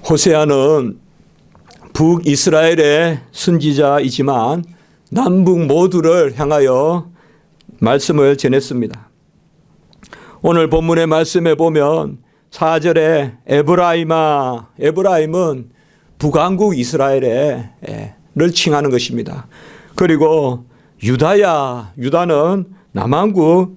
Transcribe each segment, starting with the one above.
호세아는 북이스라엘의 선지자이지만 남북 모두를 향하여 말씀을 전했습니다. 오늘 본문의 말씀에 보면 4절에 에브라임은 북왕국 이스라엘을 칭하는 것입니다. 그리고 유다는 남왕국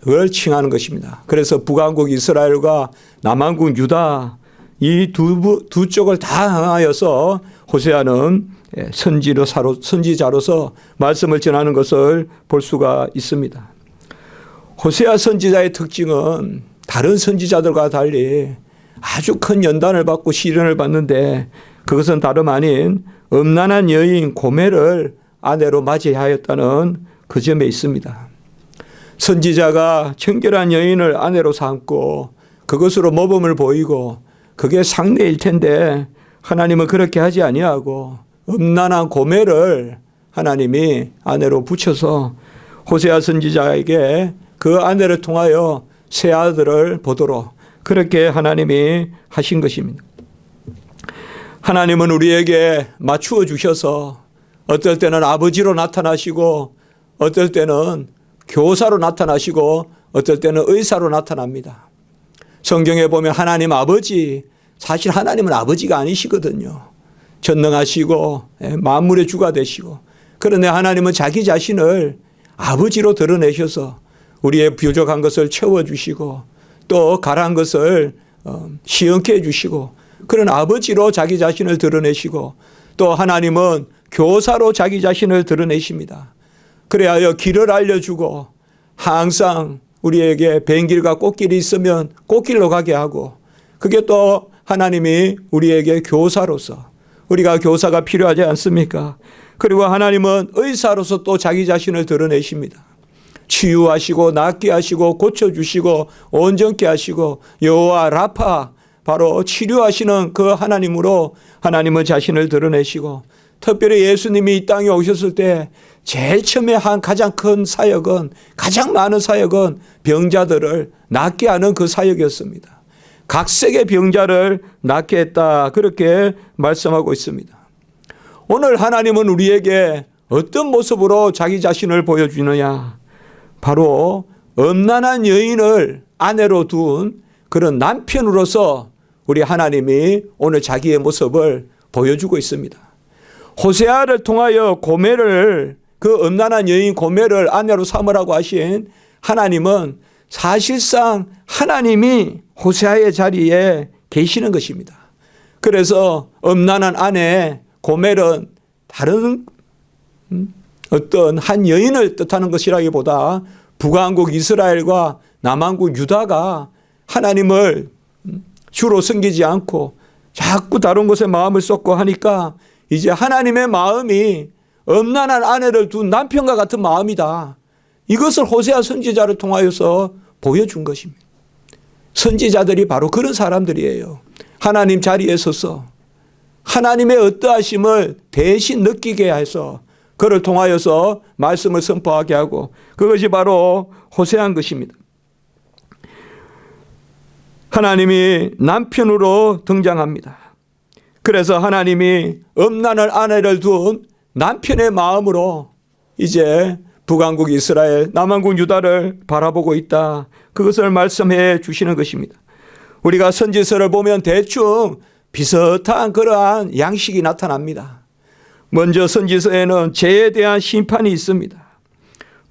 을 칭하는 것입니다. 그래서 북왕국 이스라엘과 남왕국 유다 이 두 쪽을 다 향하여서 호세아는 선지자로서 말씀을 전하는 것을 볼 수가 있습니다. 호세아 선지자의 특징은 다른 선지자들과 달리 아주 큰 연단을 받고 시련을 받는데 그것은 다름 아닌 음란한 여인 고멜을 아내로 맞이하였다는 그 점에 있습니다. 선지자가 청결한 여인을 아내로 삼고 그것으로 모범을 보이고 그게 상례일 텐데 하나님은 그렇게 하지 아니하고 음란한 고멜을 하나님이 아내로 붙여서 호세아 선지자에게 그 아내를 통하여 새 아들을 보도록 그렇게 하나님이 하신 것입니다. 하나님은 우리에게 맞추어 주셔서 어떨 때는 아버지로 나타나시고 어떨 때는 교사로 나타나시고 어떨 때는 의사로 나타납니다. 성경에 보면 하나님 아버지, 사실 하나님은 아버지가 아니시거든요. 전능하시고 만물의 주가 되시고 그런데 하나님은 자기 자신을 아버지로 드러내셔서 우리의 부족한 것을 채워주시고 또 가라한 것을 시원케 해주시고 그런 아버지로 자기 자신을 드러내시고 또 하나님은 교사로 자기 자신을 드러내십니다. 그래야 길을 알려주고 항상 우리에게 뱀길과 꽃길이 있으면 꽃길로 가게 하고 그게 또 하나님이 우리에게 교사로서 우리가 교사가 필요하지 않습니까? 그리고 하나님은 의사로서 또 자기 자신을 드러내십니다. 치유하시고 낫게 하시고 고쳐주시고 온전케 하시고 여호와 라파 바로 치료하시는 그 하나님으로 하나님은 자신을 드러내시고 특별히 예수님이 이 땅에 오셨을 때 제일 처음에 한 가장 큰 사역은 가장 많은 사역은 병자들을 낫게 하는 그 사역이었습니다. 각색의 병자를 낫게 했다 그렇게 말씀하고 있습니다. 오늘 하나님은 우리에게 어떤 모습으로 자기 자신을 보여주느냐 바로 음란한 여인을 아내로 둔 그런 남편으로서 우리 하나님이 오늘 자기의 모습을 보여주고 있습니다. 호세아를 통하여 그 음란한 여인 고멜을 아내로 삼으라고 하신 하나님은 사실상 하나님이 호세아의 자리에 계시는 것입니다. 그래서 음란한 아내 고멜은 다른 어떤 한 여인을 뜻하는 것이라기보다 북왕국 이스라엘과 남왕국 유다가 하나님을 주로 섬기지 않고 자꾸 다른 곳에 마음을 쏟고 하니까 이제 하나님의 마음이 음란한 아내를 둔 남편과 같은 마음이다. 이것을 호세아 선지자를 통하여서 보여준 것입니다. 선지자들이 바로 그런 사람들이에요. 하나님 자리에 서서 하나님의 어떠하심을 대신 느끼게 해서 그를 통하여서 말씀을 선포하게 하고 그것이 바로 호세아인 것입니다. 하나님이 남편으로 등장합니다. 그래서 하나님이 음란한 아내를 둔 남편의 마음으로 이제 북왕국 이스라엘, 남왕국 유다를 바라보고 있다. 그것을 말씀해 주시는 것입니다. 우리가 선지서를 보면 대충 비슷한 그러한 양식이 나타납니다. 먼저 선지서에는 죄에 대한 심판이 있습니다.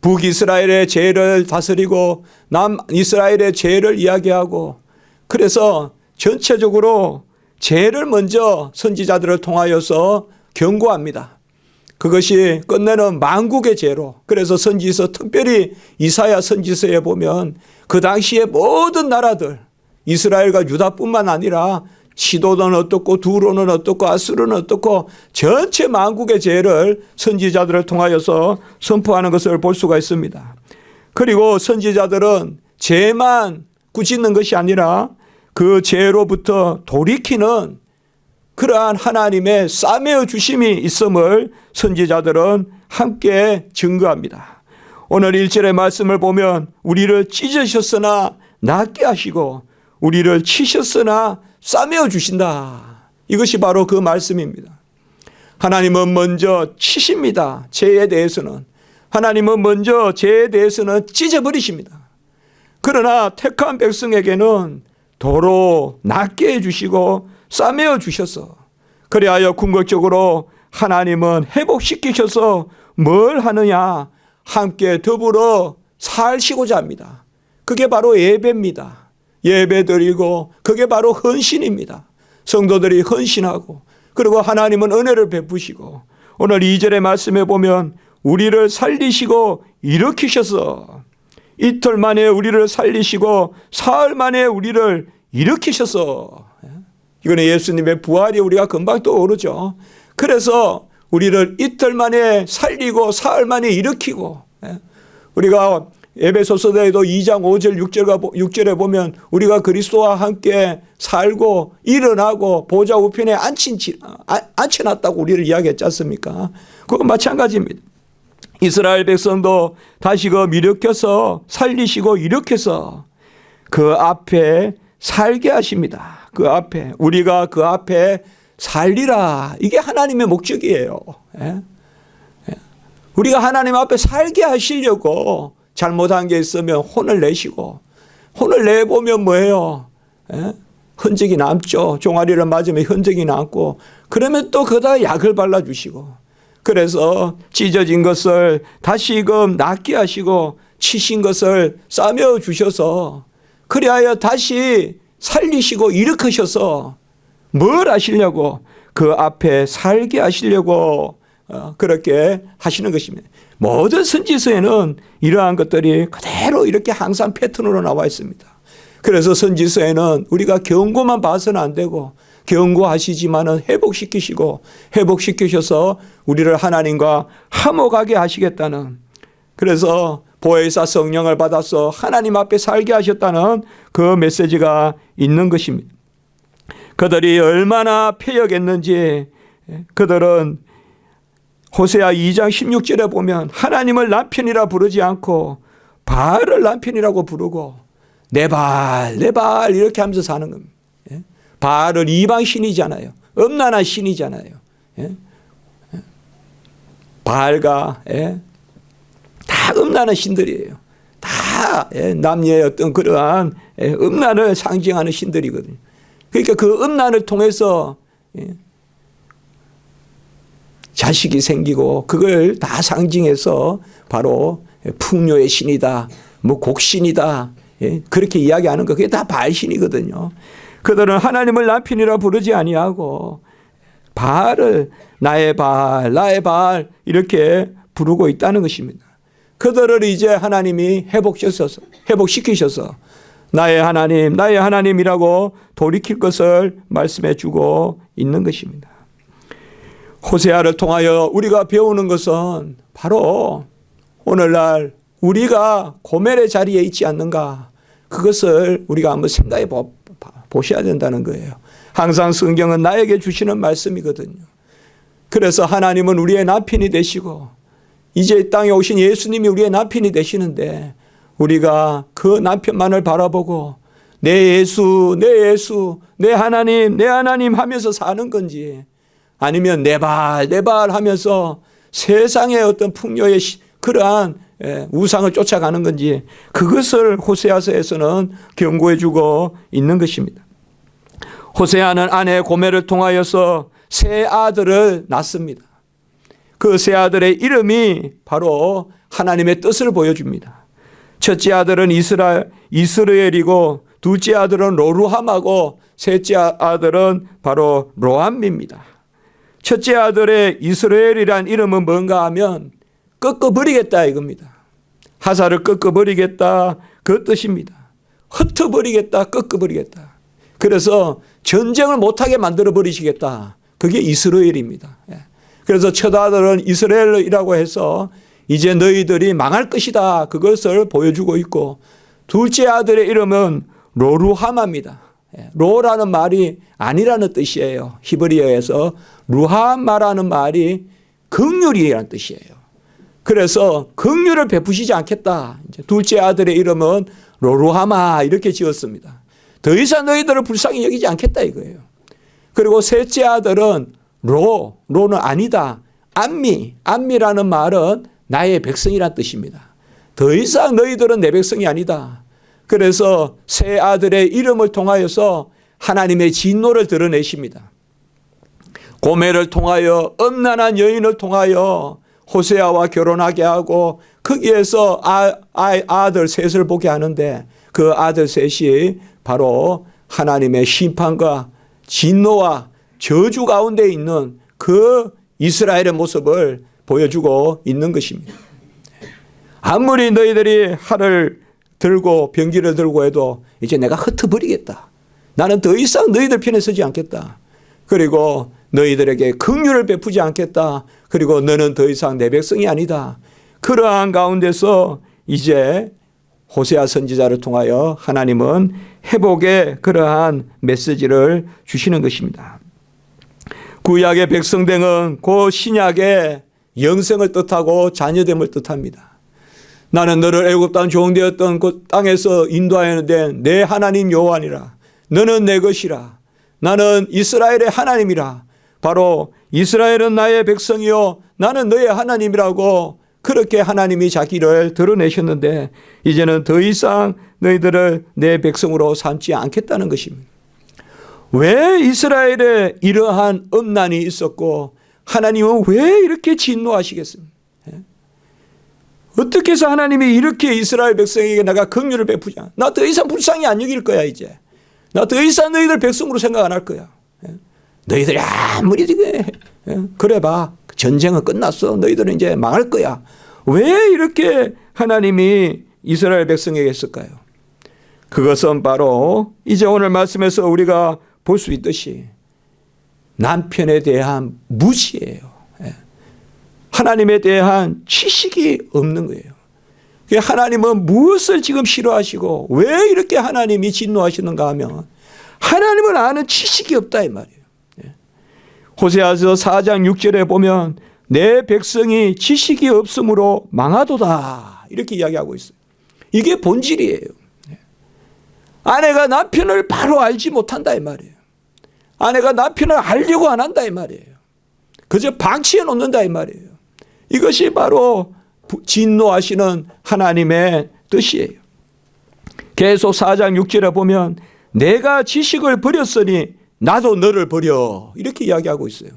북이스라엘의 죄를 다스리고 남이스라엘의 죄를 이야기하고 그래서 전체적으로 죄를 먼저 선지자들을 통하여서 경고합니다. 그것이 끝내는 만국의 죄로 그래서 선지서 특별히 이사야 선지서에 보면 그 당시에 모든 나라들 이스라엘과 유다뿐만 아니라 시도는 어떻고 두로는 어떻고 아수르는 어떻고 전체 만국의 죄를 선지자들을 통하여서 선포하는 것을 볼 수가 있습니다. 그리고 선지자들은 죄만 꾸짖는 것이 아니라 그 죄로부터 돌이키는 그러한 하나님의 싸매어 주심이 있음을 선지자들은 함께 증거합니다. 오늘 1절의 말씀을 보면 우리를 찢으셨으나 낫게 하시고 우리를 치셨으나 싸매어 주신다. 이것이 바로 그 말씀입니다. 하나님은 먼저 치십니다. 죄에 대해서는. 하나님은 먼저 죄에 대해서는 찢어버리십니다. 그러나 택한 백성에게는 도로 낫게 해주시고 싸매어 주셔서, 그리하여 궁극적으로 하나님은 회복시키셔서 뭘 하느냐? 함께 더불어 살시고자 합니다. 그게 바로 예배입니다. 예배 드리고 그게 바로 헌신입니다. 성도들이 헌신하고, 그리고 하나님은 은혜를 베푸시고, 오늘 2절의 말씀에 보면 우리를 살리시고 일으키셔서, 이틀 만에 우리를 살리시고 사흘 만에 우리를 일으키셔서, 이거는 예수님의 부활이 우리가 금방 떠오르죠. 그래서 우리를 이틀 만에 살리고 사흘 만에 일으키고, 우리가 에베소서에도 2장 5절 6절에 보면 우리가 그리스도와 함께 살고 일어나고 보좌 우편에 앉혀놨다고 우리를 이야기했지 않습니까? 그건 마찬가지입니다. 이스라엘 백성도 다시금 일으켜서 살리시고 일으켜서 그 앞에 살게 하십니다. 그 앞에, 우리가 그 앞에 살리라. 이게 하나님의 목적이에요. 우리가 하나님 앞에 살게 하시려고 잘못한 게 있으면 혼을 내시고, 혼을 내보면 뭐예요? 흔적이 남죠. 종아리를 맞으면 흔적이 남고, 그러면 또 거기다 약을 발라주시고, 그래서 찢어진 것을 다시금 낫게 하시고 치신 것을 싸매어 주셔서, 그리하여 다시 살리시고 일으키셔서 뭘 하시려고? 그 앞에 살게 하시려고 그렇게 하시는 것입니다. 모든 선지서에는 이러한 것들이 그대로 이렇게 항상 패턴으로 나와 있습니다. 그래서 선지서에는 우리가 경고만 봐서는 안 되고, 경고하시지만은 회복시키시고, 회복시키셔서 우리를 하나님과 화목하게 하시겠다는, 그래서 보혜사 성령을 받아서 하나님 앞에 살게 하셨다는 그 메시지가 있는 것입니다. 그들이 얼마나 패역했는지, 그들은 호세아 2장 16절에 보면 하나님을 남편이라 부르지 않고 바알을 남편이라고 부르고 네발 네발 이렇게 하면서 사는 겁니다. 바알은 이방 신이잖아요. 음란한 신이잖아요. 바알과 다 음란한 신들이에요. 다 남녀의 어떤 그러한 음란을 상징하는 신들이거든요. 그러니까 그 음란을 통해서 자식이 생기고, 그걸 다 상징해서 바로 풍요의 신이다, 뭐 곡신이다, 그렇게 이야기하는 거, 그게 다 바알신이거든요. 그들은 하나님을 남편이라 부르지 아니하고 바알을 나의 바알, 나의 바알 이렇게 부르고 있다는 것입니다. 그들을 이제 하나님이 회복시키셔서 나의 하나님, 나의 하나님이라고 돌이킬 것을 말씀해 주고 있는 것입니다. 호세아를 통하여 우리가 배우는 것은 바로 오늘날 우리가 고멜의 자리에 있지 않는가, 그것을 우리가 한번 생각해 보셔야 된다는 거예요. 항상 성경은 나에게 주시는 말씀이거든요. 그래서 하나님은 우리의 남편이 되시고, 이제 이 땅에 오신 예수님이 우리의 남편이 되시는데, 우리가 그 남편만을 바라보고 내 예수, 내 예수, 내 하나님 하면서 사는 건지, 아니면 내 발 하면서 세상의 어떤 풍요의 그러한 우상을 쫓아가는 건지, 그것을 호세아서에서는 경고해 주고 있는 것입니다. 호세아는 아내 고멜을 통하여서 세 아들을 낳습니다. 그 세 아들의 이름이 바로 하나님의 뜻을 보여줍니다. 첫째 아들은 이스라엘이고, 둘째 아들은 로루함하고, 셋째 아들은 바로 로암입니다. 첫째 아들의 이스라엘이란 이름은 뭔가 하면 꺾어버리겠다 이겁니다. 하사를 꺾어버리겠다, 그 뜻입니다. 흩어버리겠다, 꺾어버리겠다. 그래서 전쟁을 못하게 만들어버리시겠다, 그게 이스라엘입니다. 그래서 첫 아들은 이스라엘이라고 해서 이제 너희들이 망할 것이다, 그것을 보여주고 있고, 둘째 아들의 이름은 로루하마입니다. 로라는 말이 아니라는 뜻이에요. 히브리어에서 루하마라는 말이 긍휼이라는 뜻이에요. 그래서 긍휼을 베푸시지 않겠다. 이제 둘째 아들의 이름은 로루하마 이렇게 지었습니다. 더 이상 너희들을 불쌍히 여기지 않겠다 이거예요. 그리고 셋째 아들은 로는 아니다. 암미라는 말은 나의 백성이란 뜻입니다. 더 이상 너희들은 내 백성이 아니다. 그래서 세 아들의 이름을 통하여서 하나님의 진노를 드러내십니다. 고멜을 통하여 음란한 여인을 통하여 호세아와 결혼하게 하고 거기에서 아들 셋을 보게 하는데 그 아들 셋이 바로 하나님의 심판과 진노와 저주 가운데 있는 그 이스라엘의 모습을 보여주고 있는 것입니다. 아무리 너희들이 활을 들고 병기를 들고 해도 이제 내가 흩어버리겠다. 나는 더 이상 너희들 편에 서지 않겠다. 그리고 너희들에게 긍휼을 베푸지 않겠다. 그리고 너는 더 이상 내 백성이 아니다. 그러한 가운데서 이제 호세아 선지자를 통하여 하나님은 회복의 그러한 메시지를 주시는 것입니다. 구약의 백성됨은 그 신약의 영생을 뜻하고 자녀됨을 뜻합니다. 나는 너를 애굽 땅 종되었던 그 땅에서 인도하였는데 내 하나님 여호와니라. 너는 내 것이라. 나는 이스라엘의 하나님이라. 바로 이스라엘은 나의 백성이요 나는 너의 하나님이라고 그렇게 하나님이 자기를 드러내셨는데 이제는 더 이상 너희들을 내 백성으로 삼지 않겠다는 것입니다. 왜 이스라엘에 이러한 음란이 있었고 하나님은 왜 이렇게 진노하시겠습니까? 어떻게 해서 하나님이 이렇게 이스라엘 백성에게 내가 긍휼을 베푸자. 나 더 이상 불쌍히 안 여길 거야 이제. 나 더 이상 너희들 백성으로 생각 안 할 거야. 너희들이 아무리 그래봐. 전쟁은 끝났어. 너희들은 이제 망할 거야. 왜 이렇게 하나님이 이스라엘 백성에게 했을까요? 그것은 바로 이제 오늘 말씀에서 우리가 볼 수 있듯이 남편에 대한 무지예요. 하나님에 대한 지식이 없는 거예요. 하나님은 무엇을 지금 싫어하시고 왜 이렇게 하나님이 진노하시는가 하면 하나님을 아는 지식이 없다 이 말이에요. 호세아서 4장 6절에 보면 내 백성이 지식이 없으므로 망하도다 이렇게 이야기하고 있어요. 이게 본질이에요. 아내가 남편을 바로 알지 못한다 이 말이에요. 아내가 남편을 알려고 안 한다 이 말이에요. 그저 방치해 놓는다 이 말이에요. 이것이 바로 진노하시는 하나님의 뜻이에요. 계속 4장 6절에 보면 내가 지식을 버렸으니 나도 너를 버려 이렇게 이야기하고 있어요.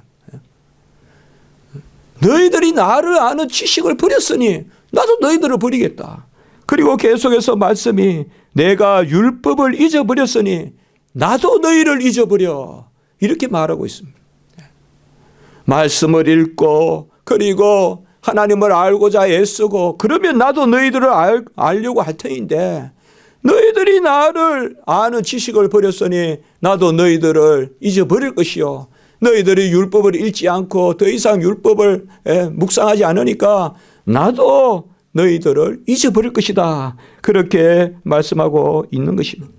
너희들이 나를 아는 지식을 버렸으니 나도 너희들을 버리겠다. 그리고 계속해서 말씀이 내가 율법을 잊어버렸으니 나도 너희를 잊어버려 이렇게 말하고 있습니다. 말씀을 읽고 그리고 하나님을 알고자 애쓰고 그러면 나도 너희들을 알려고 할 터인데 너희들이 나를 아는 지식을 버렸으니 나도 너희들을 잊어버릴 것이요. 너희들이 율법을 읽지 않고 더 이상 율법을 묵상하지 않으니까 나도 너희들을 잊어버릴 것이다. 그렇게 말씀하고 있는 것입니다.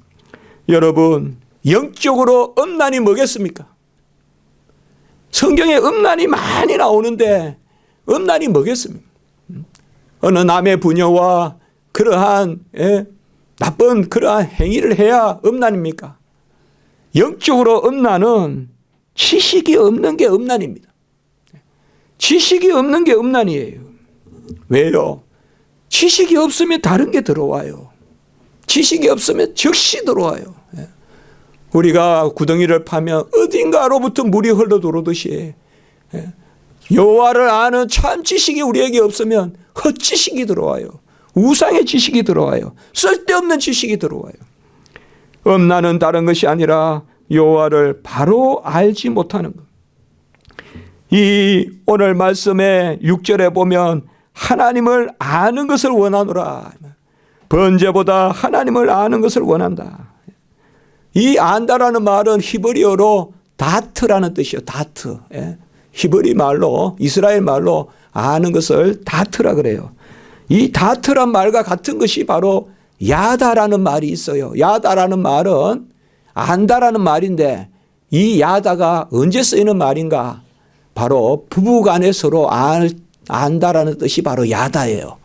여러분 영적으로 음란이 뭐겠습니까? 성경에 음란이 많이 나오는데 음란이 뭐겠습니까? 어느 남의 부녀와 그러한 나쁜 그러한 행위를 해야 음란입니까? 영적으로 음란은 지식이 없는 게 음란입니다. 지식이 없는 게 음란이에요. 왜요? 지식이 없으면 다른 게 들어와요. 지식이 없으면 적시 들어와요. 우리가 구덩이를 파면 어딘가로부터 물이 흘러 들어오듯이 여호와를 아는 참 지식이 우리에게 없으면 헛지식이 들어와요. 우상의 지식이 들어와요. 쓸데없는 지식이 들어와요. 음란은 다른 것이 아니라 여호와를 바로 알지 못하는 것. 이 오늘 말씀의 6절에 보면 하나님을 아는 것을 원하노라. 번제보다 하나님을 아는 것을 원한다. 이 안다라는 말은 히브리어로 다트라는 뜻이에요. 다트. 히브리 말로 이스라엘 말로 아는 것을 다트라 그래요. 이 다트란 말과 같은 것이 바로 야다라는 말이 있어요. 야다라는 말은 안다라는 말인데 이 야다가 언제 쓰이는 말인가? 바로 부부간에 서로 안다라는 뜻이 바로 야다예요.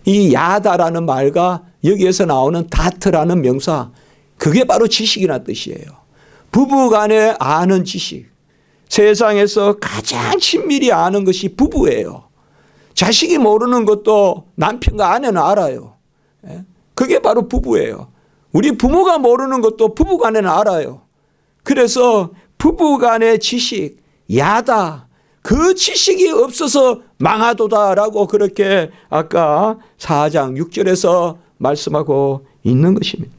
이 야다라는 말과 여기에서 나오는 다트라는 명사 그게 바로 지식이라는 뜻이에요. 부부간에 아는 지식. 세상에서 가장 친밀히 아는 것이 부부예요. 자식이 모르는 것도 남편과 아내는 알아요. 그게 바로 부부예요. 우리 부모가 모르는 것도 부부간에는 알아요. 그래서 부부간의 지식, 야다. 그 지식이 없어서 망하도다라고 그렇게 아까 4장 6절에서 말씀하고 있는 것입니다.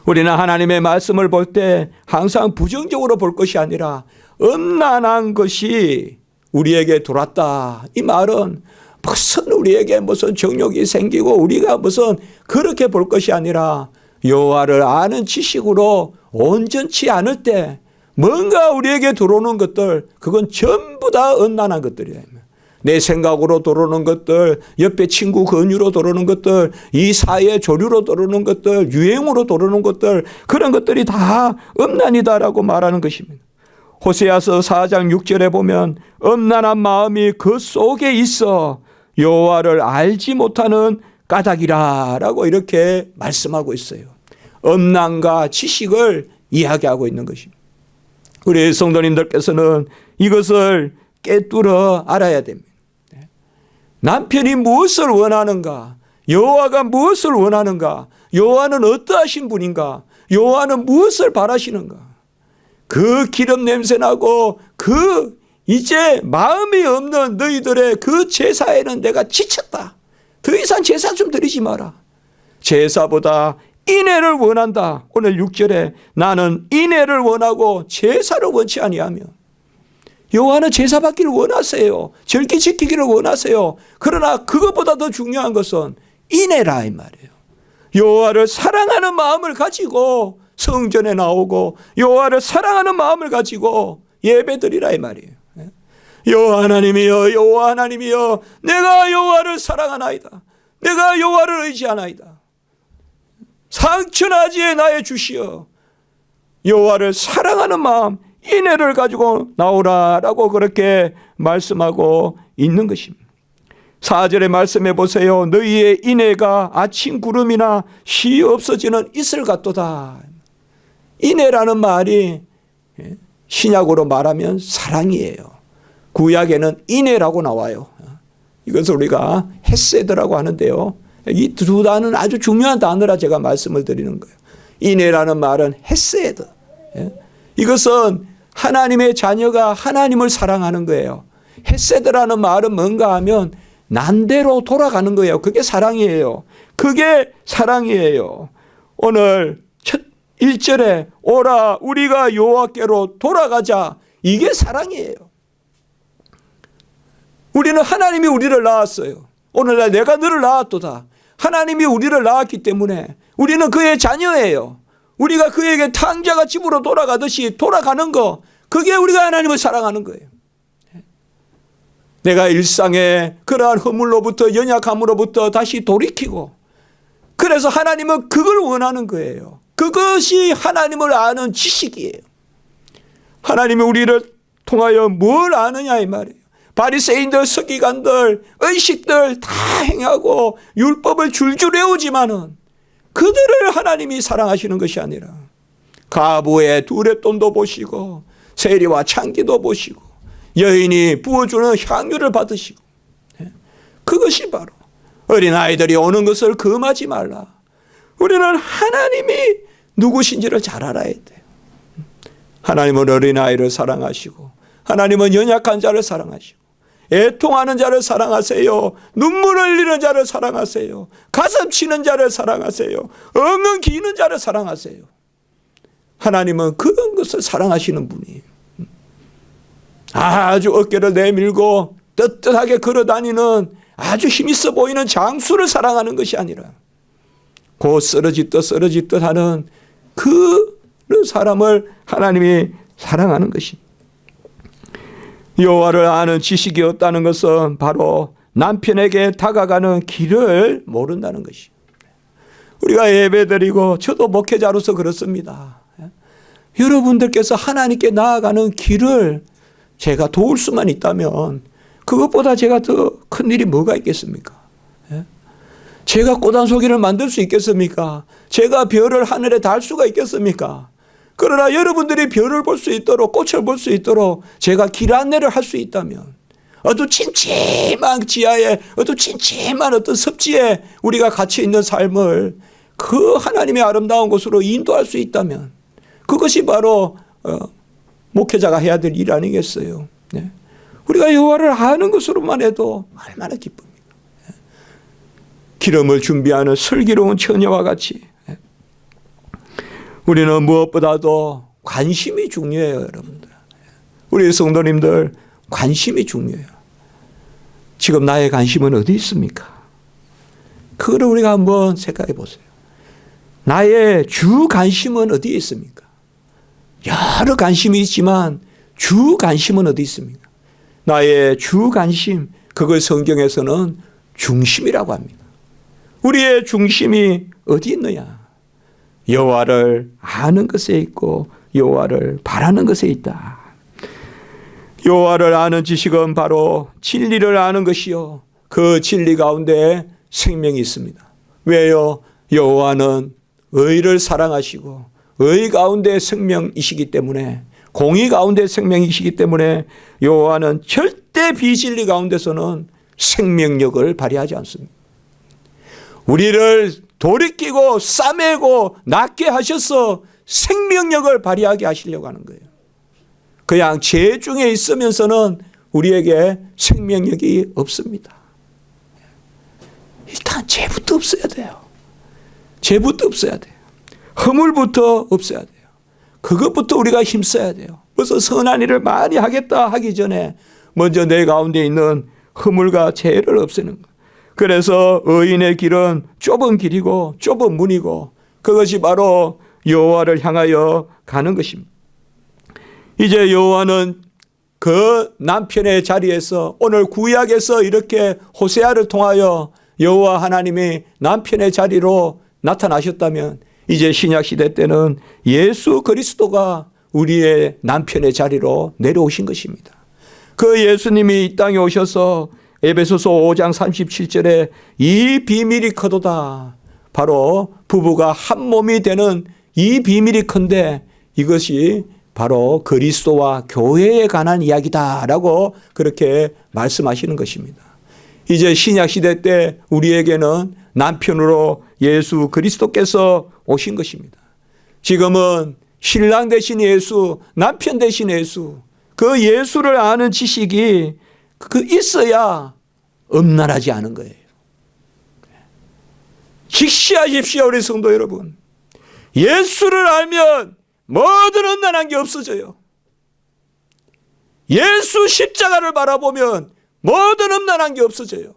우리는 하나님의 말씀을 볼 때 항상 부정적으로 볼 것이 아니라 음란한 것이 우리에게 들어왔다. 이 말은 무슨 우리에게 무슨 정욕이 생기고 우리가 무슨 그렇게 볼 것이 아니라 여호와를 아는 지식으로 온전치 않을 때 뭔가 우리에게 들어오는 것들, 그건 전부 다 음란한 것들이에요. 내 생각으로 들어오는 것들, 옆에 친구 권유로 들어오는 것들, 이 사회 조류로 들어오는 것들, 유행으로 들어오는 것들, 그런 것들이 다 음란이다라고 말하는 것입니다. 호세아서 4장 6절에 보면 음란한 마음이 그 속에 있어 여호와를 알지 못하는 까닭이라라고 이렇게 말씀하고 있어요. 음란과 지식을 이야기하고 있는 것입니다. 우리 성도님들께서는 이것을 꿰뚫어 알아야 됩니다. 남편이 무엇을 원하는가? 여호와가 무엇을 원하는가? 여호와는 어떠하신 분인가? 여호와는 무엇을 바라시는가? 그 기름 냄새 나고 그 이제 마음이 없는 너희들의 그 제사에는 내가 지쳤다. 더 이상 제사 좀 드리지 마라. 제사보다 인애를 원한다. 오늘 6절에 나는 인애를 원하고 제사를 원치 아니하며. 여호와는 제사 받기를 원하세요. 절기 지키기를 원하세요. 그러나 그것보다 더 중요한 것은 인애라 이 말이에요. 여호와를 사랑하는 마음을 가지고 성전에 나오고 여호와를 사랑하는 마음을 가지고 예배드리라 이 말이에요. 여호와 하나님이여, 여호와 하나님이여, 내가 여호와를 사랑하나이다. 내가 여호와를 의지하나이다. 상천하지에 나의 주시여. 여호와를 사랑하는 마음, 인애를 가지고 나오라라고 그렇게 말씀하고 있는 것입니다. 4절의 말씀해 보세요. 너희의 인애가 아침 구름이나 쉬 없어지는 이슬 같도다. 인애라는 말이 신약으로 말하면 사랑이에요. 구약에는 인애라고 나와요. 이것을 우리가 헤세드라고 하는데요. 이 두 단어는 아주 중요한 단어라 제가 말씀을 드리는 거예요. 인애라는 말은 헤세드. 이것은 하나님의 자녀가 하나님을 사랑하는 거예요. 헤세드라는 말은 뭔가 하면 난대로 돌아가는 거예요. 그게 사랑이에요. 그게 사랑이에요. 오늘 첫 1절에 오라 우리가 여호와께로 돌아가자. 이게 사랑이에요. 우리는 하나님이 우리를 낳았어요. 오늘날 내가 너를 낳았도다. 하나님이 우리를 낳았기 때문에 우리는 그의 자녀예요. 우리가 그에게 탕자가 집으로 돌아가듯이 돌아가는 거, 그게 우리가 하나님을 사랑하는 거예요. 내가 일상의 그러한 허물로부터 연약함으로부터 다시 돌이키고, 그래서 하나님은 그걸 원하는 거예요. 그것이 하나님을 아는 지식이에요. 하나님이 우리를 통하여 뭘 아느냐 이 말이에요. 바리새인들, 서기관들, 의식들 다 행하고 율법을 줄줄 외우지만은 그들을 하나님이 사랑하시는 것이 아니라 가부의 두렛돈도 보시고 세리와 창기도 보시고 여인이 부어주는 향유를 받으시고, 그것이 바로 어린아이들이 오는 것을 금하지 말라. 우리는 하나님이 누구신지를 잘 알아야 돼요. 하나님은 어린아이를 사랑하시고 하나님은 연약한 자를 사랑하시고 애통하는 자를 사랑하세요. 눈물 흘리는 자를 사랑하세요. 가슴 치는 자를 사랑하세요. 엉엉 기는 자를 사랑하세요. 하나님은 그런 것을 사랑하시는 분이에요. 아주 어깨를 내밀고 떳떳하게 걸어다니는 아주 힘있어 보이는 장수를 사랑하는 것이 아니라 곧 쓰러지듯 하는 그런 사람을 하나님이 사랑하는 것입니다. 여호와를 아는 지식이 없다는 것은 바로 남편에게 다가가는 길을 모른다는 것이에요. 우리가 예배드리고 저도 목회자로서 그렇습니다. 여러분들께서 하나님께 나아가는 길을 제가 도울 수만 있다면 그것보다 제가 더 큰 일이 뭐가 있겠습니까? 제가 꽃한송이를 만들 수 있겠습니까? 제가 별을 하늘에 달 수가 있겠습니까? 그러나 여러분들이 별을 볼 수 있도록, 꽃을 볼 수 있도록 제가 길 안내를 할 수 있다면, 어두침침한 지하에, 어두침침한 어떤 습지에 우리가 갇혀 있는 삶을 그 하나님의 아름다운 곳으로 인도할 수 있다면, 그것이 바로 목회자가 해야 될 일 아니겠어요? 네. 우리가 여호와를 아는 것으로만 해도 얼마나 기쁩니까? 기름을 준비하는 슬기로운 처녀와 같이 우리는 무엇보다도 관심이 중요해요, 여러분들. 우리 성도님들 관심이 중요해요. 지금 나의 관심은 어디 있습니까? 그거를 우리가 한번 생각해 보세요. 나의 주 관심은 어디에 있습니까? 여러 관심이 있지만 주 관심은 어디 있습니까? 나의 주 관심, 그걸 성경에서는 중심이라고 합니다. 우리의 중심이 어디 있느냐? 여호와를 아는 것에 있고 여호와를 바라는 것에 있다. 여호와를 아는 지식은 바로 진리를 아는 것이요, 그 진리 가운데 생명이 있습니다. 왜요? 여호와는 의를 사랑하시고 의 가운데 생명이시기 때문에, 공의 가운데 생명이시기 때문에 여호와는 절대 비진리 가운데서는 생명력을 발휘하지 않습니다. 우리를 돌이키고 싸매고 낫게 하셔서 생명력을 발휘하게 하시려고 하는 거예요. 그냥 죄 중에 있으면서는 우리에게 생명력이 없습니다. 일단 죄부터 없어야 돼요. 죄부터 없어야 돼요. 허물부터 없어야 돼요. 그것부터 우리가 힘써야 돼요. 그래서 선한 일을 많이 하겠다 하기 전에 먼저 내 가운데 있는 허물과 죄를 없애는 거예요. 그래서 의인의 길은 좁은 길이고 좁은 문이고, 그것이 바로 여호와를 향하여 가는 것입니다. 이제 여호와는 그 남편의 자리에서, 오늘 구약에서 이렇게 호세아를 통하여 여호와 하나님이 남편의 자리로 나타나셨다면, 이제 신약 시대 때는 예수 그리스도가 우리의 남편의 자리로 내려오신 것입니다. 그 예수님이 이 땅에 오셔서 에베소서 5장 37절에 이 비밀이 크도다, 바로 부부가 한 몸이 되는 이 비밀이 큰데 이것이 바로 그리스도와 교회에 관한 이야기다라고 그렇게 말씀하시는 것입니다. 이제 신약 시대 때 우리에게는 남편으로 예수 그리스도께서 오신 것입니다. 지금은 신랑 되신 예수, 남편 되신 예수, 그 예수를 아는 지식이 있어야 음란하지 않은 거예요. 직시하십시오, 우리 성도 여러분. 예수를 알면 모든 음란한 게 없어져요. 예수 십자가를 바라보면 모든 음란한 게 없어져요.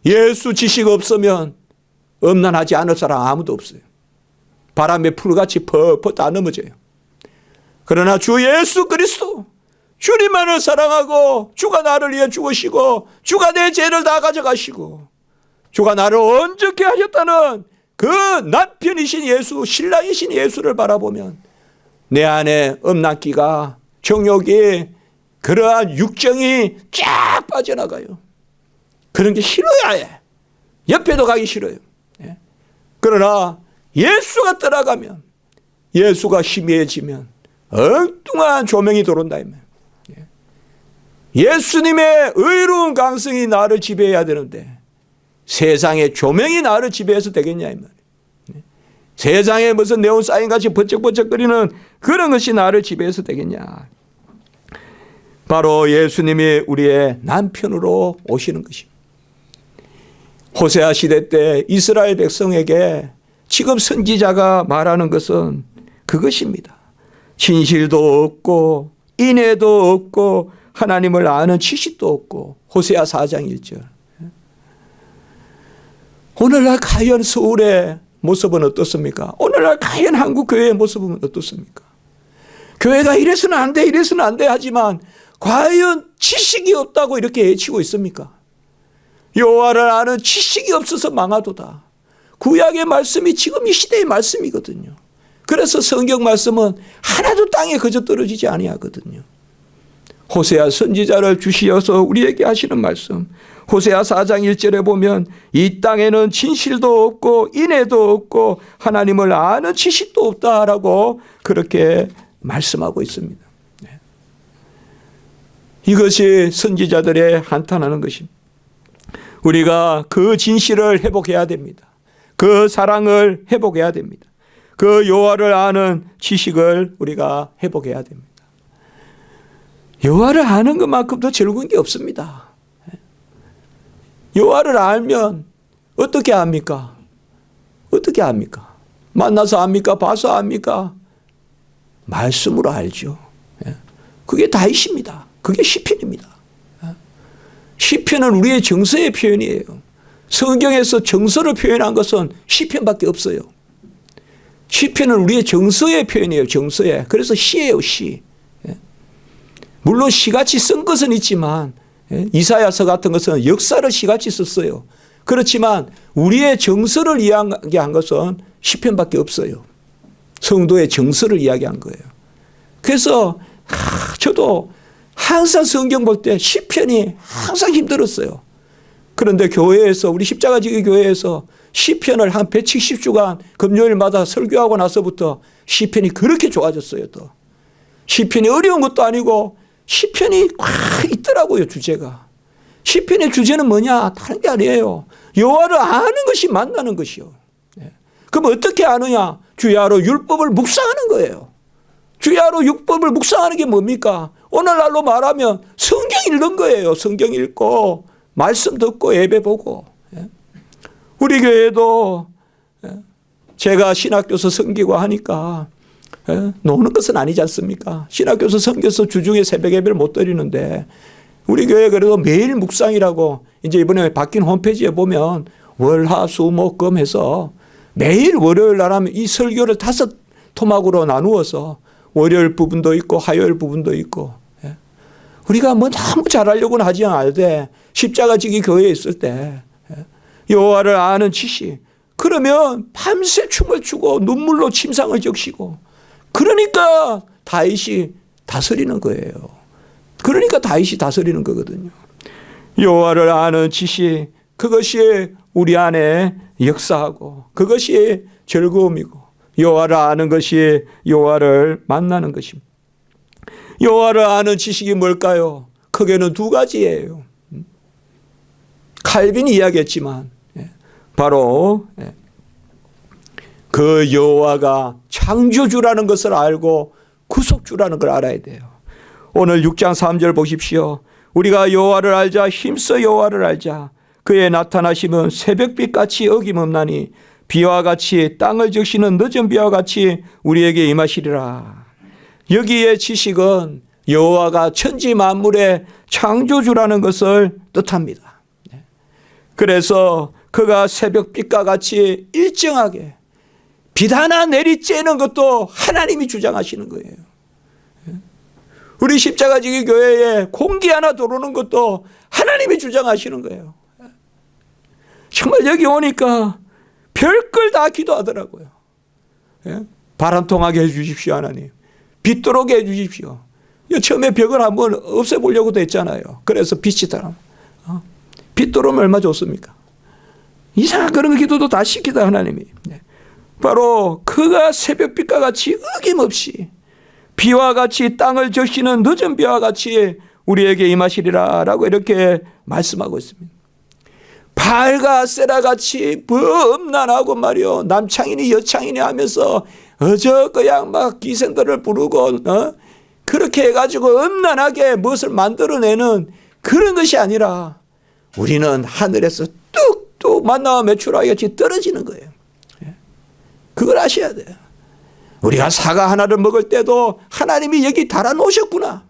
예수 지식 없으면 음란하지 않을 사람 아무도 없어요. 바람에 풀같이 퍽퍽 다 넘어져요. 그러나 주 예수 그리스도, 주님만을 사랑하고 주가 나를 위해 죽으시고 주가 내 죄를 다 가져가시고 주가 나를 온전케 하셨다는 그 남편이신 예수, 신랑이신 예수를 바라보면 내 안에 음란기가, 정욕이, 그러한 육정이 쫙 빠져나가요. 그런 게 싫어요. 아예 옆에도 가기 싫어요. 그러나 예수가 떠나가면, 예수가 희미해지면 엉뚱한 조명이 들어온다. 예수님의 의로운 강성이 나를 지배해야 되는데 세상의 조명이 나를 지배해서 되겠냐 이 말이에요. 세상에 무슨 네온사인같이 번쩍번쩍거리는 그런 것이 나를 지배해서 되겠냐. 바로 예수님이 우리의 남편으로 오시는 것입니다. 호세아 시대 때 이스라엘 백성에게 지금 선지자가 말하는 것은 그것입니다. 진실도 없고 인애도 없고 하나님을 아는 지식도 없고. 호세아 4장 1절. 오늘날 과연 서울의 모습은 어떻습니까? 오늘날 과연 한국교회의 모습은 어떻습니까? 교회가 이래서는 안 돼, 이래서는 안 돼 하지만 과연 지식이 없다고 이렇게 외치고 있습니까? 여호와를 아는 지식이 없어서 망하도다. 구약의 말씀이 지금 이 시대의 말씀이거든요. 그래서 성경 말씀은 하나도 땅에 거저 떨어지지 아니하거든요. 호세아 선지자를 주시어서 우리에게 하시는 말씀. 호세아 4장 1절에 보면 이 땅에는 진실도 없고 인애도 없고 하나님을 아는 지식도 없다라고 그렇게 말씀하고 있습니다. 이것이 선지자들의 한탄하는 것입니다. 우리가 그 진실을 회복해야 됩니다. 그 사랑을 회복해야 됩니다. 그 여호와를 아는 지식을 우리가 회복해야 됩니다. 여호와를 아는 것만큼 더 즐거운 게 없습니다. 여호와를 알면 어떻게 압니까? 어떻게 압니까? 만나서 압니까? 봐서 압니까? 말씀으로 알죠. 그게 다윗입니다. 그게 시편입니다. 시편은 우리의 정서의 표현이에요. 성경에서 정서를 표현한 것은 시편밖에 없어요. 시편은 우리의 정서의 표현이에요. 정서의. 그래서 시예요. 시. 물론 시같이 쓴 것은 있지만 이사야서 같은 것은 역사를 시같이 썼어요. 그렇지만 우리의 정서를 이야기한 것은 시편밖에 없어요. 성도의 정서를 이야기한 거예요. 그래서 저도 항상 성경 볼 때 시편이 항상 힘들었어요. 그런데 교회에서 우리 십자가지기 교회에서 시편을 한 170주간 금요일마다 설교하고 나서부터 시편이 그렇게 좋아졌어요. 또 시편이 어려운 것도 아니고 시편이 꽉 있더라고요. 주제가. 시편의 주제는 뭐냐? 다른 게 아니에요. 여호와를 아는 것이 만나는 것이요. 그럼 어떻게 아느냐? 주야로 율법을 묵상하는 거예요. 주야로 율법을 묵상하는 게 뭡니까? 오늘날로 말하면 성경 읽는 거예요. 성경 읽고 말씀 듣고 예배 보고. 우리 교회도 제가 신학교에서 섬기고 하니까 노는 것은 아니지 않습니까? 신학교에서 섬겨서 주중에 새벽 예배를 못 드리는데 우리 교회 그래도 매일 묵상이라고 이제 이번에 바뀐 홈페이지에 보면 월화수목금 해서 매일 월요일 날 하면 이 설교를 5토막으로 나누어서 월요일 부분도 있고 화요일 부분도 있고 우리가 뭐 너무 잘하려고는 하지 않을때 십자가지기 교회에 있을 때 여호와를 아는 지식 그러면 밤새 춤을 추고 눈물로 침상을 적시고 그러니까 다윗이 다스리는 거예요. 그러니까 다윗이 다스리는 거거든요. 여호와를 아는 지식 그것이 우리 안에 역사하고 그것이 즐거움이고 여호와를 아는 것이 여호와를 만나는 것입니다. 여호와를 아는 지식이 뭘까요? 크게는 2가지예요. 칼빈이 이야기했지만 바로 그 여호와가 창조주라는 것을 알고 구속주라는 걸 알아야 돼요. 오늘 6장 3절 보십시오. 우리가 여호와를 알자 힘써 여호와를 알자 그의 나타나심은 새벽빛같이 어김없나니 비와 같이 땅을 적시는 늦은 비와 같이 우리에게 임하시리라. 여기에 지식은 여호와가 천지 만물의 창조주라는 것을 뜻합니다. 그래서 그가 새벽빛과 같이 일정하게 빛 하나 내리쬐는 것도 하나님이 주장하시는 거예요. 우리 십자가지기 교회에 공기 하나 들어오는 것도 하나님이 주장하시는 거예요. 정말 여기 오니까 별걸 다 기도하더라고요. 바람 통하게 해 주십시오 하나님. 빛 들어오게 해 주십시오. 처음에 벽을 한번 없애보려고도 했잖아요. 그래서 빛이 들어오면 빛 들어오면 얼마 좋습니까? 이상한 그런 기도도 다 시키다 하나님이. 바로 그가 새벽빛과 같이 어김없이 비와 같이 땅을 적시는 늦은 비와 같이 우리에게 임하시리라 라고 이렇게 말씀하고 있습니다. 발과 세라같이 범람하고 말이요 남창이니 여창이니 하면서 그냥 막 기생들을 부르고 그렇게 해가지고 음란하게 무엇을 만들어내는 그런 것이 아니라 우리는 하늘에서 뚝뚝 만나와 메추라기 같이 떨어지는 거예요. 그걸 아셔야 돼요. 우리가 사과 하나를 먹을 때도 하나님이 여기 달아놓으셨구나.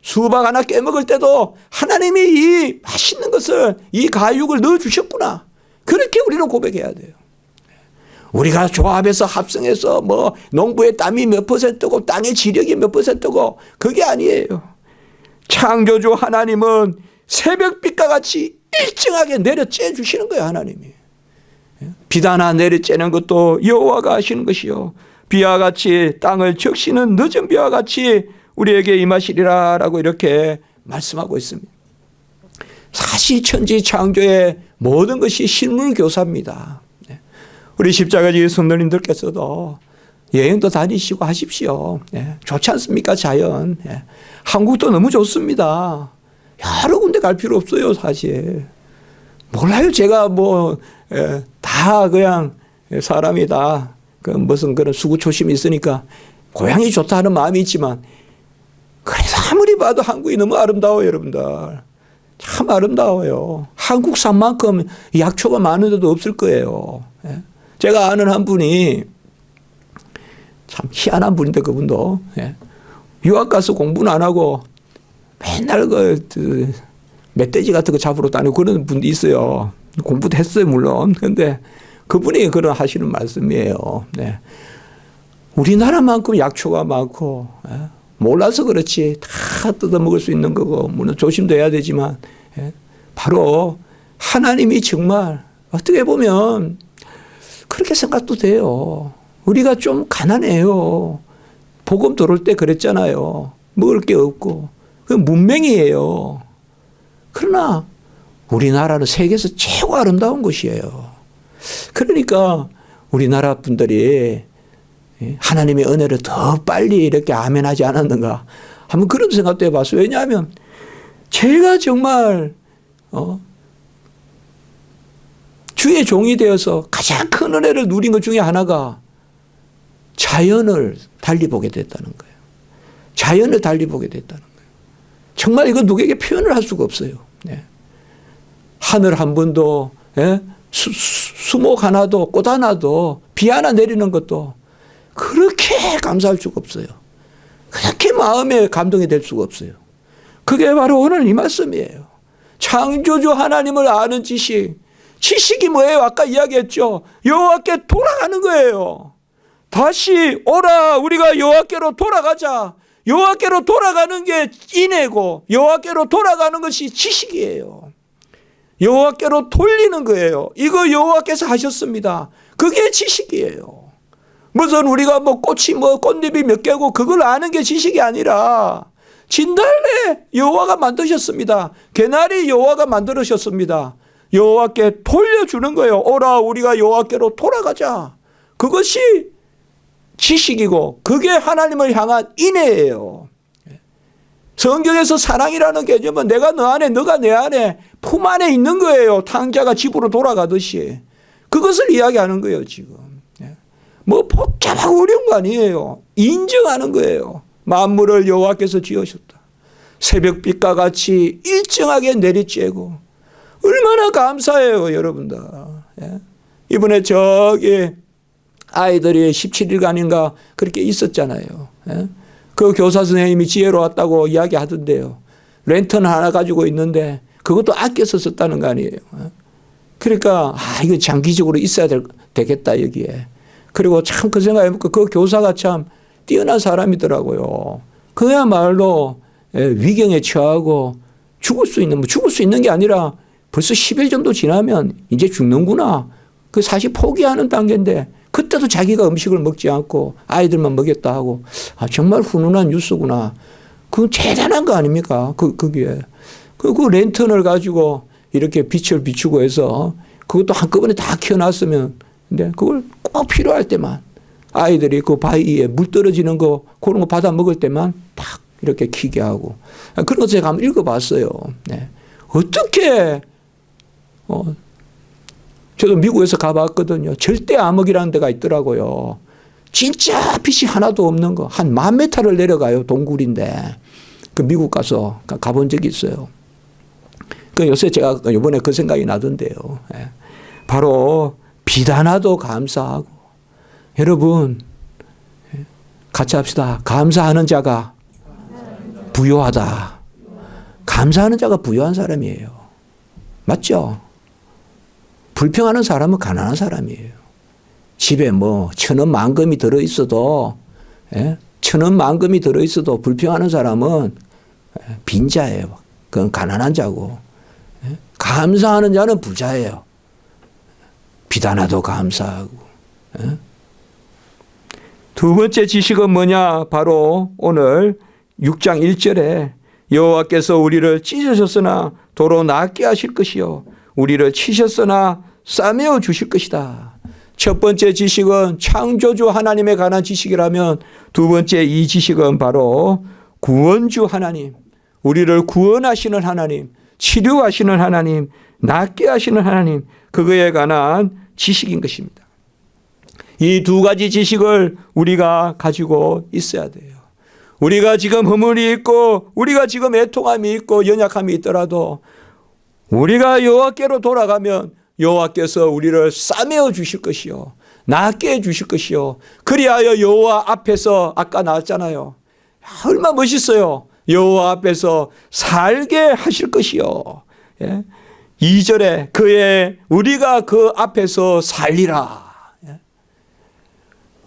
수박 하나 깨먹을 때도 하나님이 이 맛있는 것을 이 가육을 넣어주셨구나. 그렇게 우리는 고백해야 돼요. 우리가 조합해서 합성해서 뭐 농부의 땀이 몇 %고 땅의 지력이 몇 %고 그게 아니에요. 창조주 하나님은 새벽빛과 같이 일정하게 내려쬐 주시는 거예요. 하나님이. 빛 하나 내려쬐는 것도 여호와가 하시는 것이요. 비와 같이 땅을 적시는 늦은 비와 같이 우리에게 임하시리라라고 이렇게 말씀하고 있습니다. 사실 천지 창조의 모든 것이 실물 교사입니다. 우리 십자가지기 성도님들께서도 여행도 다니시고 하십시오. 좋지 않습니까? 자연. 한국도 너무 좋습니다. 여러 군데 갈 필요 없어요, 사실. 몰라요. 제가 다 그냥 사람이 다 무슨 그런 수구초심이 있으니까 고향이 좋다 하는 마음이 있지만 그래서 아무리 봐도 한국이 너무 아름다워요, 여러분들. 참 아름다워요. 한국 산만큼 약초가 많은 데도 없을 거예요. 제가 아는 한 분이 참 희한한 분인데 그분도 유학 가서 공부는 안 하고 맨날 멧돼지 같은 거 잡으러 다니고 그런 분도 있어요. 공부도 했어요, 물론. 그런데 그분이 그런 하시는 말씀이에요. 우리나라만큼 약초가 많고 몰라서 그렇지 다 뜯어먹을 수 있는 거고 물론 조심도 해야 되지만 바로 하나님이 정말 어떻게 보면 그렇게 생각도 돼요. 우리가 좀 가난해요. 복음 들어올 때 그랬잖아요. 먹을 게 없고 그 문맹이에요. 그러나 우리나라는 세계에서 최고 아름다운 곳이에요. 그러니까 우리나라 분들이 하나님의 은혜를 더 빨리 이렇게 아멘하지 않았는가 한번 그런 생각도 해봤어요. 왜냐하면 제가 정말 주의 종이 되어서 가장 큰 은혜를 누린 것 중에 하나가 자연을 달리 보게 됐다는 거예요. 자연을 달리 보게 됐다는 거예요. 정말 이거 누구에게 표현을 할 수가 없어요. 하늘 한 번도 수목 하나도 꽃 하나도 비 하나 내리는 것도 그렇게 감사할 수가 없어요. 그렇게 마음에 감동이 될 수가 없어요. 그게 바로 오늘 이 말씀이에요. 창조주 하나님을 아는 지식. 지식이 뭐예요? 아까 이야기했죠. 여호와께 돌아가는 거예요. 다시 오라 우리가 여호와께로 돌아가자. 여호와께로 돌아가는 게 인애고 여호와께로 돌아가는 것이 지식이에요. 여호와께로 돌리는 거예요. 이거 여호와께서 하셨습니다. 그게 지식이에요. 무슨 우리가 꽃이 꽃잎이 몇 개고 그걸 아는 게 지식이 아니라 진달래 여호와가 만드셨습니다. 개나리 여호와가 만들으셨습니다. 여호와께 돌려주는 거예요. 오라 우리가 여호와께로 돌아가자. 그것이 지식이고 그게 하나님을 향한 인애예요. 성경에서 사랑이라는 개념은 내가 너 안에 너가 내 안에 품 안에 있는 거예요. 탕자가 집으로 돌아가듯이. 그것을 이야기하는 거예요 지금. 복잡하고 어려운 거 아니에요. 인정하는 거예요. 만물을 여호와께서 지으셨다. 새벽빛과 같이 일정하게 내리쬐고 얼마나 감사해요 여러분들. 이번에 저기 아이들이 17일간인가 그렇게 있었잖아요. 그 교사 선생님이 지혜로웠다고 이야기하던데요. 랜턴 하나 가지고 있는데 그것도 아껴서 썼다는 거 아니에요. 그러니까 이거 장기적으로 있어야 되겠다 여기에. 그리고 참 그 생각해보니까 그 교사가 참 뛰어난 사람이더라고요. 그야말로 위경에 처하고 죽을 수 있는 게 아니라 벌써 10일 정도 지나면 이제 죽는구나. 그 사실 포기하는 단계인데 그때도 자기가 음식을 먹지 않고 아이들만 먹였다 하고 정말 훈훈한 뉴스구나. 그건 대단한 거 아닙니까? 그게. 그 랜턴을 가지고 이렇게 빛을 비추고 해서 그것도 한꺼번에 다 켜놨으면 근데 그걸 꼭 필요할 때만 아이들이 그 바위에 물 떨어지는 거 그런 거 받아 먹을 때만 딱 이렇게 켜게 하고 그런 거 제가 한번 읽어봤어요. 어떻게 저도 미국에서 가봤거든요. 절대 암흑이라는 데가 있더라고요. 진짜 빛이 하나도 없는 거. 한 10,000m를 내려가요. 동굴인데. 그 미국 가서 가본 적이 있어요. 그 요새 제가 이번에 그 생각이 나던데요. 바로 빛 하나도 감사하고. 여러분 같이 합시다. 감사하는 자가 부유하다. 감사하는 자가 부유한 사람이에요. 맞죠? 불평하는 사람은 가난한 사람이에요. 집에 1,000원 만금이 들어있어도 1,000원 만금이 들어있어도 불평하는 사람은 빈자예요. 그건 가난한 자고 감사하는 자는 부자예요. 빛 하나도 감사하고. 두 번째 지식은 뭐냐? 바로 오늘 6장 1절에 여호와께서 우리를 찢으셨으나 도로 낫게 하실 것이요 우리를 치셨으나 싸매어 주실 것이다. 첫 번째 지식은 창조주 하나님에 관한 지식이라면 두 번째 이 지식은 바로 구원주 하나님, 우리를 구원하시는 하나님, 치료하시는 하나님, 낫게 하시는 하나님, 그거에 관한 지식인 것입니다. 이 두 가지 지식을 우리가 가지고 있어야 돼요. 우리가 지금 허물이 있고 우리가 지금 애통함이 있고 연약함이 있더라도 우리가 여호와께로 돌아가면 여호와께서 우리를 싸매어 주실 것이요 낫게 해 주실 것이요 그리하여 여호와 앞에서 아까 나왔잖아요. 얼마나 멋있어요. 여호와 앞에서 살게 하실 것이요. 2절에 그의 우리가 그 앞에서 살리라.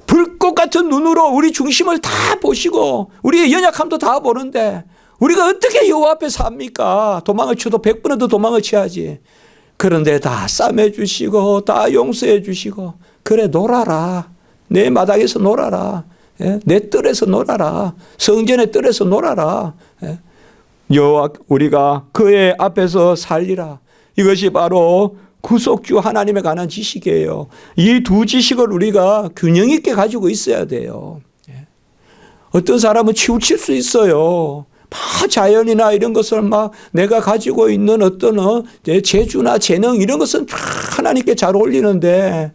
불꽃 같은 눈으로 우리 중심을 다 보시고 우리의 연약함도 다 보는데 우리가 어떻게 여호와 앞에 삽니까? 도망을 쳐도 100번은 더 도망을 쳐야지. 그런데 다 싸매 주시고 다 용서해 주시고 그래 놀아라. 내 마당에서 놀아라. 내 뜰에서 놀아라. 성전의 뜰에서 놀아라. 여호와 우리가 그의 앞에서 살리라. 이것이 바로 구속주 하나님에 관한 지식이에요. 이 두 지식을 우리가 균형 있게 가지고 있어야 돼요. 어떤 사람은 치우칠 수 있어요. 막 자연이나 이런 것을 막 내가 가지고 있는 어떤 재주나 재능 이런 것은 하나님께 잘 어울리는데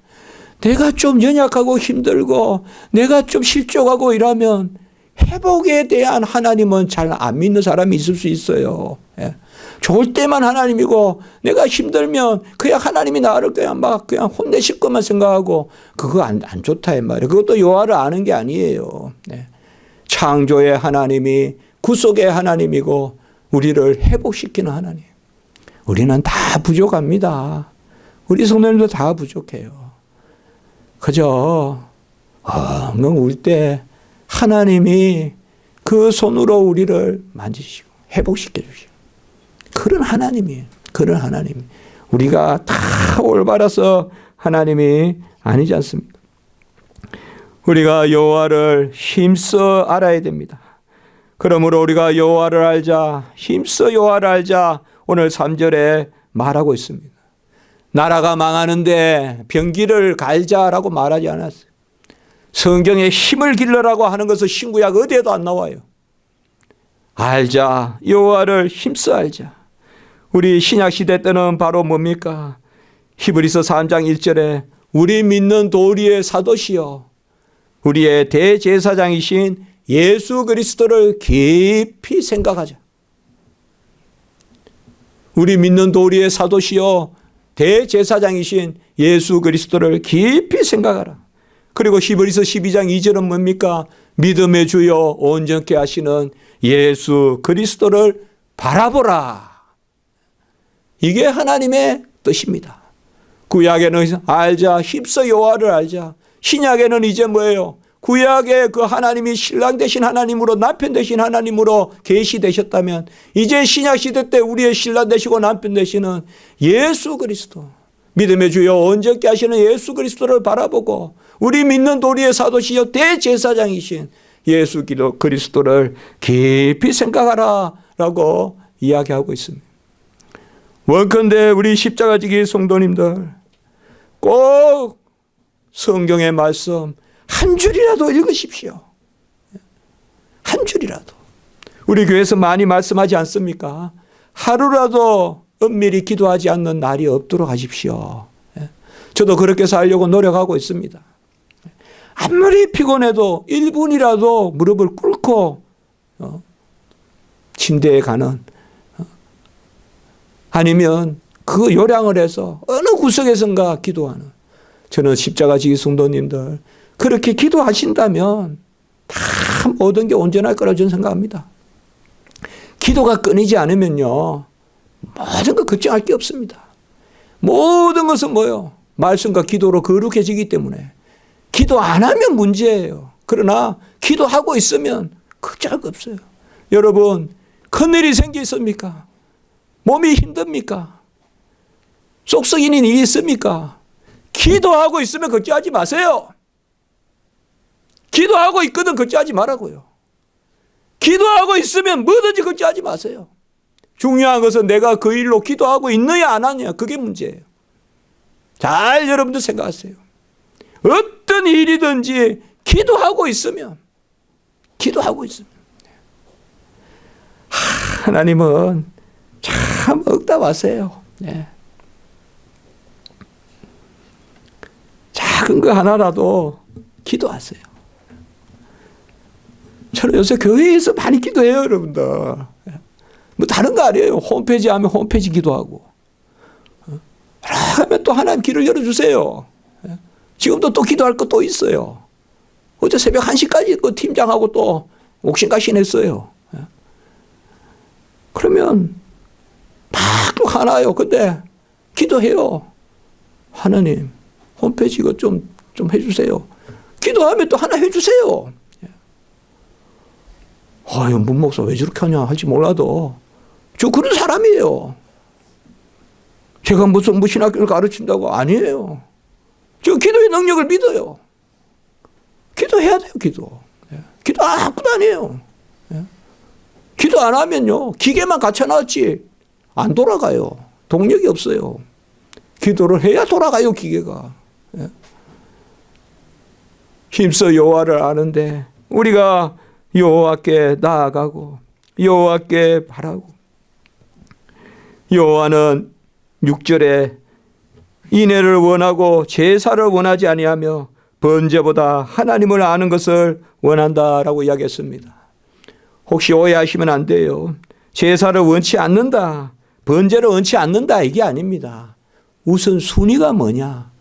내가 좀 연약하고 힘들고 내가 좀 실족하고 이러면 회복에 대한 하나님은 잘 안 믿는 사람이 있을 수 있어요. 좋을 때만 하나님이고 내가 힘들면 그냥 하나님이 나를 그냥 혼내실 것만 생각하고 그거 안 좋다 이 말이에요. 그것도 여호와를 아는 게 아니에요. 창조의 하나님이 구속의 하나님이고 우리를 회복시키는 하나님. 우리는 다 부족합니다. 우리 성도님도 다 부족해요. 그저 엉엉 울 때 하나님이 그 손으로 우리를 만지시고 회복시켜 주시고 그런 하나님이에요. 그런 하나님. 우리가 다 올바라서 하나님이 아니지 않습니까? 우리가 여호와를 힘써 알아야 됩니다. 그러므로 우리가 여호와를 알자, 힘써 여호와를 알자 오늘 3절에 말하고 있습니다. 나라가 망하는데 병기를 갈자라고 말하지 않았어요. 성경에 힘을 길러라고 하는 것은 신구약 어디에도 안 나와요. 알자, 여호와를 힘써 알자. 우리 신약시대 때는 바로 뭡니까? 히브리서 3장 1절에 우리 믿는 도리의 사도시여 우리의 대제사장이신 예수 그리스도를 깊이 생각하자. 우리 믿는 도리의 사도시여 대제사장이신 예수 그리스도를 깊이 생각하라. 그리고 히브리서 12장 2절은 뭡니까? 믿음의 주여 온전케 하시는 예수 그리스도를 바라보라. 이게 하나님의 뜻입니다. 구약에는 알자, 힘써 여호와를 알자. 신약에는 이제 뭐예요? 구약에 그 하나님이 신랑 되신 하나님으로 남편 되신 하나님으로 계시되셨다면 이제 신약 시대 때 우리의 신랑 되시고 남편 되시는 예수 그리스도 믿음의 주여 온전케 하시는 예수 그리스도를 바라보고 우리 믿는 도리의 사도시여 대제사장이신 예수 그리스도를 깊이 생각하라 라고 이야기하고 있습니다. 원컨대 우리 십자가지기 성도님들 꼭 성경의 말씀 한 줄이라도 읽으십시오. 한 줄이라도. 우리 교회에서 많이 말씀하지 않습니까? 하루라도 은밀히 기도하지 않는 날이 없도록 하십시오. 저도 그렇게 살려고 노력하고 있습니다. 아무리 피곤해도 1분이라도 무릎을 꿇고 침대에 가는 아니면 그 요량을 해서 어느 구석에선가 기도하는 저는 십자가지기 성도님들 그렇게 기도하신다면 다 모든 게 온전할 거라고 저는 생각합니다. 기도가 끊이지 않으면요 모든 거 걱정할 게 없습니다. 모든 것은 뭐예요? 말씀과 기도로 거룩해지기 때문에 기도 안 하면 문제예요. 그러나 기도하고 있으면 걱정할 거 없어요. 여러분 큰일이 생기십니까? 몸이 힘듭니까? 속썩이는 일이 있습니까? 기도하고 있으면 걱정하지 마세요. 기도하고 있거든 걱정하지 말라고요. 기도하고 있으면 뭐든지 걱정하지 마세요. 중요한 것은 내가 그 일로 기도하고 있느냐 안 하느냐, 그게 문제예요. 잘 여러분들 생각하세요. 어떤 일이든지 기도하고 있으면 하나님은 참 응답하세요. 네. 작은 거 하나라도 기도하세요. 저는 요새 교회에서 많이 기도해요, 여러분들. 뭐 다른 거 아니에요. 홈페이지 하면 홈페이지 기도하고. 하면 또 하나님 길을 열어주세요. 지금도 또 기도할 거 또 있어요. 어제 새벽 1시까지 그 팀장하고 또 옥신각신했어요. 그러면 막 하나요. 근데 기도해요. 하나님 홈페이지 이거 좀 해주세요. 기도하면 또 하나 해주세요. 문 목사 왜 저렇게 하냐 할지 몰라도 저 그런 사람이에요. 제가 무슨 신학교를 가르친다고 아니에요. 저 기도의 능력을 믿어요. 기도해야 돼요, 기도. 기도 아무것도 아니에요. 기도 안 하면요, 기계만 갖춰놨지 안 돌아가요. 동력이 없어요. 기도를 해야 돌아가요, 기계가. 힘써 여호와를 아는데 우리가 여호와께 나아가고 여호와께 바라고, 여호와는 6절에 인애를 원하고 제사를 원하지 아니하며 번제보다 하나님을 아는 것을 원한다라고 이야기했습니다. 혹시 오해하시면 안 돼요. 제사를 원치 않는다, 번제를 원치 않는다 이게 아닙니다. 우선 순위가 뭐냐,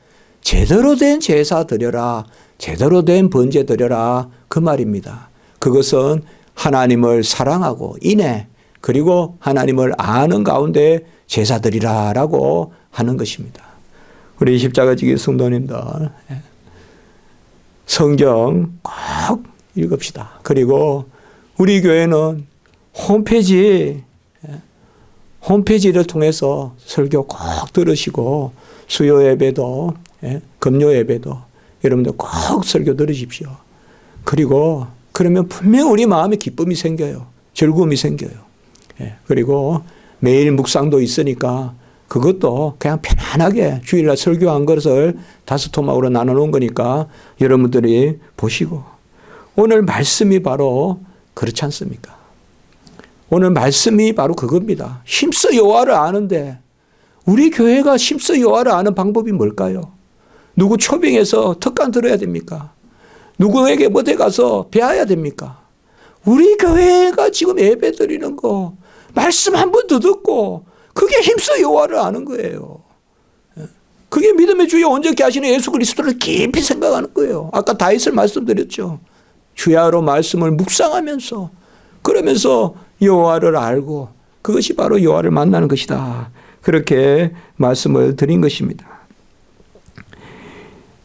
제대로 된 제사 드려라, 제대로 된 번제 드려라, 그 말입니다. 그것은 하나님을 사랑하고 인애, 그리고 하나님을 아는 가운데 제사 드리라라고 하는 것입니다. 우리 십자가지기 성도님들, 성경 꼭 읽읍시다. 그리고 우리 교회는 홈페이지를 통해서 설교 꼭 들으시고, 수요 예배도 금요 예배도 여러분들 꼭 설교 들으십시오. 그리고 그러면 분명 우리 마음에 기쁨이 생겨요. 즐거움이 생겨요. 그리고 매일 묵상도 있으니까 그것도 그냥 편안하게 주일날 설교한 것을 5토막으로 나눠놓은 거니까 여러분들이 보시고, 오늘 말씀이 바로 그렇지 않습니까? 오늘 말씀이 바로 그겁니다. 힘써 여호와를 아는데, 우리 교회가 힘써 여호와를 아는 방법이 뭘까요? 누구 초빙해서 특강 들어야 됩니까? 누구에게 어디 가서 배워야 됩니까? 우리 교회가 지금 예배 드리는 거 말씀 한 번 더 듣고, 그게 힘써 여호와를 아는 거예요. 그게 믿음의 주여 온전케 하시는 예수 그리스도를 깊이 생각하는 거예요. 아까 다윗을 말씀드렸죠. 주야로 말씀을 묵상하면서, 그러면서 여호와를 알고, 그것이 바로 여호와를 만나는 것이다. 그렇게 말씀을 드린 것입니다.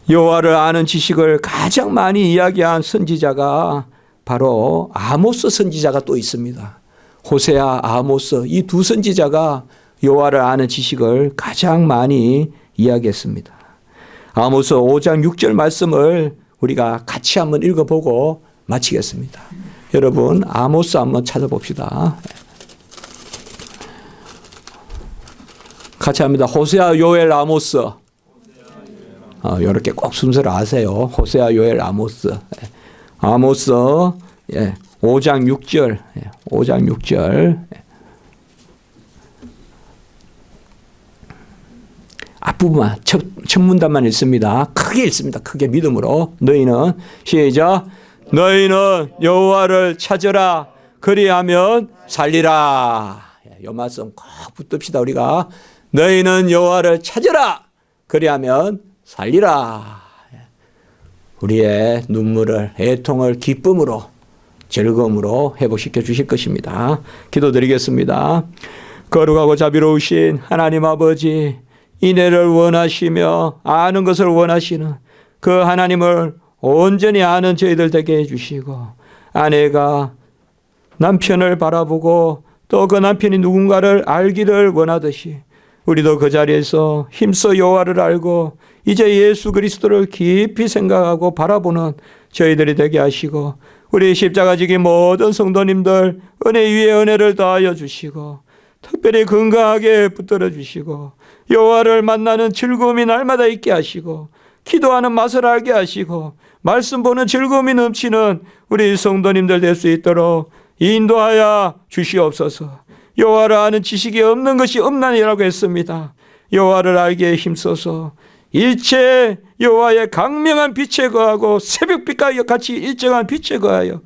여호와를 아는 지식을 가장 많이 이야기한 선지자가 바로 아모스 선지자가 또 있습니다. 호세아, 아모스, 이 두 선지자가 여호와를 아는 지식을 가장 많이 이야기했습니다. 아모스 5장 6절 말씀을 우리가 같이 한번 읽어보고 마치겠습니다. 여러분 아모스 한번 찾아봅시다. 같이 합니다. 호세아, 요엘, 아모스. 이렇게 꼭 순서를 아세요. 호세아, 요엘, 아모스. 아모스 5장 6절. 5장 6절. 앞부분만, 첫 문단만 읽습니다. 크게 읽습니다. 크게 믿음으로. 너희는 시작. 너희는 여호와를 찾으라. 그리하면 살리라. 이 말씀 꼭 붙듭시다. 우리가 너희는 여호와를 찾으라. 그리하면 살리라. 우리의 눈물을, 애통을 기쁨으로, 즐거움으로 회복시켜 주실 것입니다. 기도드리겠습니다. 거룩하고 자비로우신 하나님 아버지, 인애를 원하시며 아는 것을 원하시는 그 하나님을 온전히 아는 저희들 되게 해주시고, 아내가 남편을 바라보고 또 그 남편이 누군가를 알기를 원하듯이 우리도 그 자리에서 힘써 여호와를 알고 이제 예수 그리스도를 깊이 생각하고 바라보는 저희들이 되게 하시고, 우리 십자가 지기 모든 성도님들 은혜 위에 은혜를 더하여 주시고 특별히 건강하게 붙들어 주시고 여호와를 만나는 즐거움이 날마다 있게 하시고 기도하는 맛을 알게 하시고 말씀 보는 즐거움이 넘치는 우리 성도님들 될 수 있도록 인도하여 주시옵소서. 여호와를 아는 지식이 없는 것이 없나니라고 했습니다. 여호와를 알기에 힘써서 일체 여호와의 강명한 빛에 거하고 새벽빛과 같이 일정한 빛에 거하여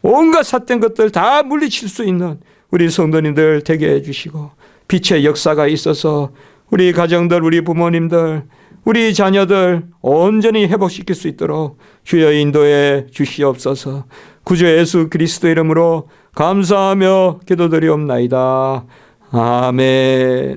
온갖 삿된 것들 다 물리칠 수 있는 우리 성도님들 되게 해주시고 빛의 역사가 있어서 우리 가정들, 우리 부모님들, 우리 자녀들 온전히 회복시킬 수 있도록 주여 인도해 주시옵소서. 구주 예수 그리스도 이름으로 감사하며 기도드리옵나이다. 아멘.